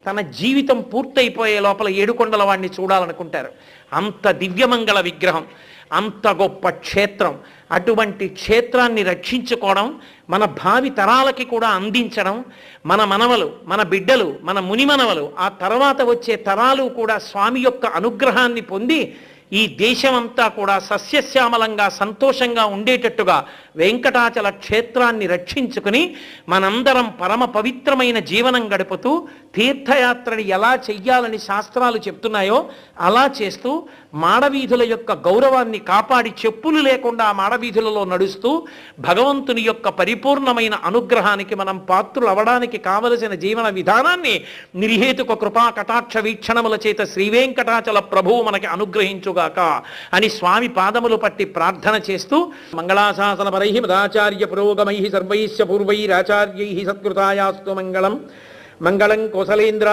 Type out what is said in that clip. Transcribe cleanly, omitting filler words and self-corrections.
తన జీవితం పూర్తయిపోయే లోపల ఏడుకొండల వాడిని చూడాలనుకుంటారు. అంత దివ్యమంగళ విగ్రహం, అంత గొప్ప క్షేత్రం. అటువంటి క్షేత్రాన్ని రక్షించుకోవడం, మన భావి తరాలకి కూడా అందించడం, మన మనవలు, మన బిడ్డలు, మన మునిమనవలు, ఆ తర్వాత వచ్చే తరాలు కూడా స్వామి యొక్క అనుగ్రహాన్ని పొంది ఈ దేశమంతా కూడా సస్యశ్యామలంగా సంతోషంగా ఉండేటట్టుగా వెంకటాచల క్షేత్రాన్ని రక్షించుకుని మనందరం పరమ పవిత్రమైన జీవనం గడుపుతూ తీర్థయాత్రని ఎలా చెయ్యాలని శాస్త్రాలు చెప్తున్నాయో అలా చేస్తూ మాడవీధుల యొక్క గౌరవాన్ని కాపాడి చెప్పులు లేకుండా మాడవీధులలో నడుస్తూ భగవంతుని యొక్క పరిపూర్ణమైన అనుగ్రహానికి మనం పాత్రులు అవడానికి కావలసిన జీవన విధానాన్ని నిర్హేతుక కృపా కటాక్ష వీక్షణముల చేత శ్రీవేంకటాచల ప్రభువు మనకి అనుగ్రహించుగాక అని స్వామి పాదములు పట్టి ప్రార్థన చేస్తూ మంగళాశాసన పరై మదాచార్య పురోగమై సర్వైశ్చ పూర్వైరాచార్యై సత్కృతాయాస్తు మంగళం మంగళం కోసలేంద్ర